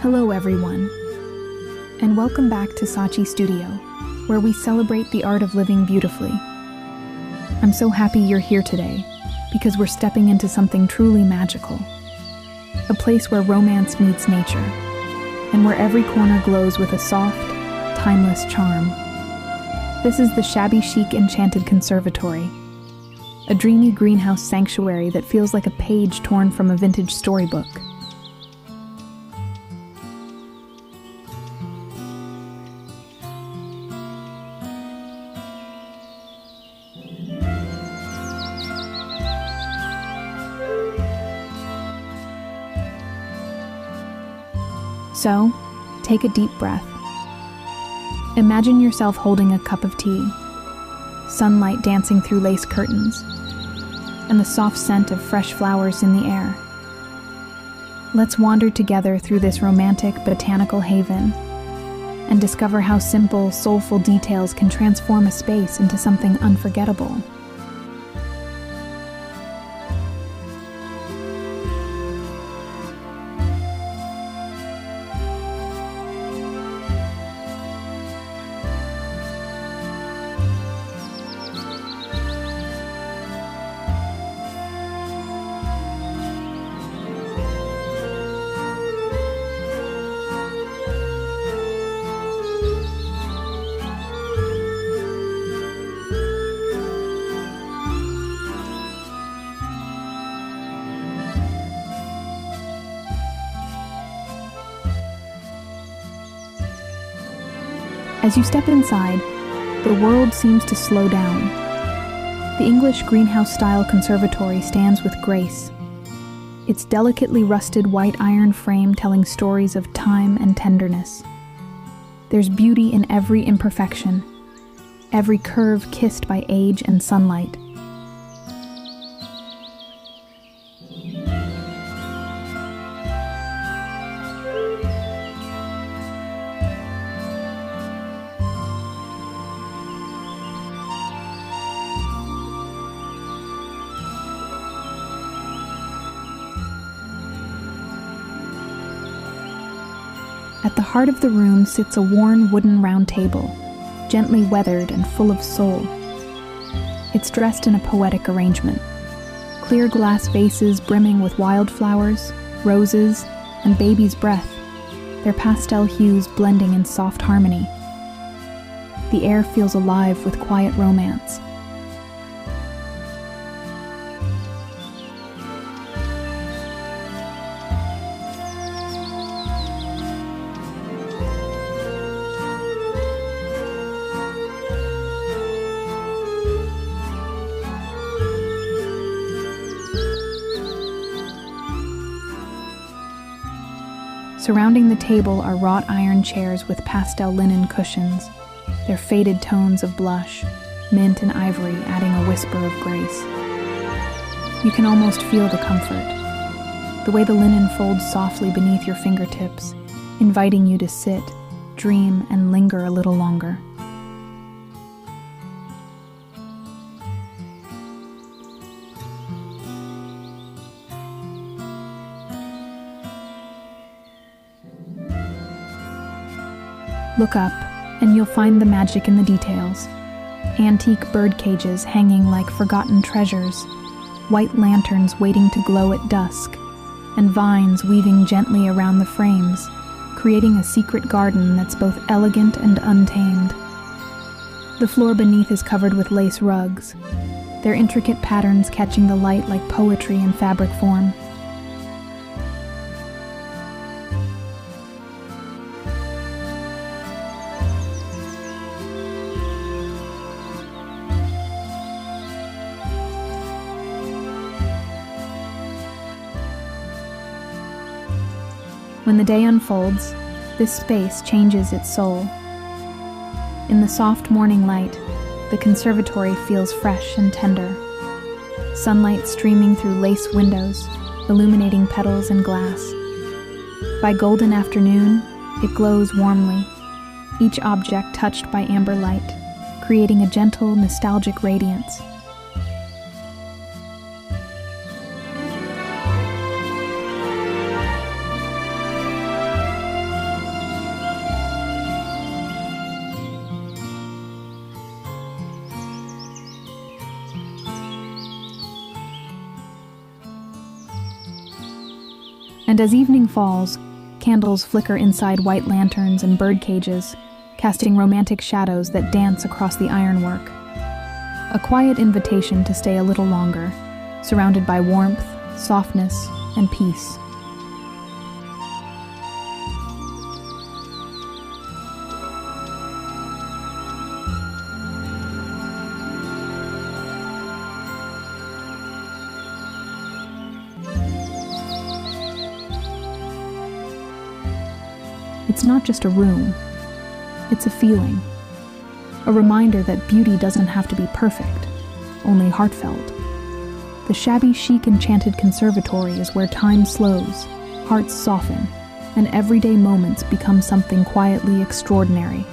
Hello everyone, and welcome back to Sachi Studio, where we celebrate the art of living beautifully. I'm so happy you're here today, because we're stepping into something truly magical. A place where romance meets nature, and where every corner glows with a soft, timeless charm. This is the Shabby Chic Enchanted Conservatory, a dreamy greenhouse sanctuary that feels like a page torn from a vintage storybook. So, take a deep breath. Imagine yourself holding a cup of tea, sunlight dancing through lace curtains, and the soft scent of fresh flowers in the air. Let's wander together through this romantic botanical haven and discover how simple, soulful details can transform a space into something unforgettable. As you step inside, the world seems to slow down. The English greenhouse-style conservatory stands with grace, its delicately rusted white iron frame telling stories of time and tenderness. There's beauty in every imperfection, every curve kissed by age and sunlight. At the heart of the room sits a worn wooden round table, gently weathered and full of soul. It's dressed in a poetic arrangement. Clear glass vases brimming with wildflowers, roses, and baby's breath, their pastel hues blending in soft harmony. The air feels alive with quiet romance. Surrounding the table are wrought iron chairs with pastel linen cushions, their faded tones of blush, mint and ivory adding a whisper of grace. You can almost feel the comfort, the way the linen folds softly beneath your fingertips, inviting you to sit, dream, and linger a little longer. Look up, and you'll find the magic in the details. Antique bird cages hanging like forgotten treasures, white lanterns waiting to glow at dusk, and vines weaving gently around the frames, creating a secret garden that's both elegant and untamed. The floor beneath is covered with lace rugs, their intricate patterns catching the light like poetry in fabric form. When the day unfolds, this space changes its soul. In the soft morning light, the conservatory feels fresh and tender. Sunlight streaming through lace windows, illuminating petals and glass. By golden afternoon, it glows warmly, each object touched by amber light, creating a gentle, nostalgic radiance. And as evening falls, candles flicker inside white lanterns and birdcages, casting romantic shadows that dance across the ironwork. A quiet invitation to stay a little longer, surrounded by warmth, softness, and peace. It's not just a room, it's a feeling. A reminder that beauty doesn't have to be perfect, only heartfelt. The Shabby Chic Enchanted Conservatory is where time slows, hearts soften, and everyday moments become something quietly extraordinary.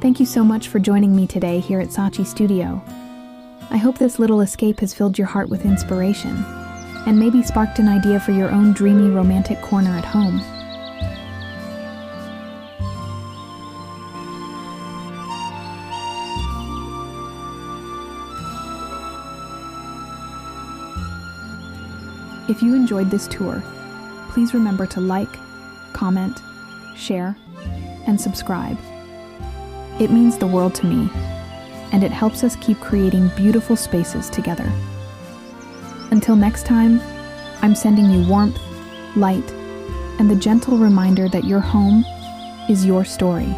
Thank you so much for joining me today here at Sachi Studio. I hope this little escape has filled your heart with inspiration and maybe sparked an idea for your own dreamy romantic corner at home. If you enjoyed this tour, please remember to like, comment, share, and subscribe. It means the world to me, and it helps us keep creating beautiful spaces together. Until next time, I'm sending you warmth, light, and the gentle reminder that your home is your story.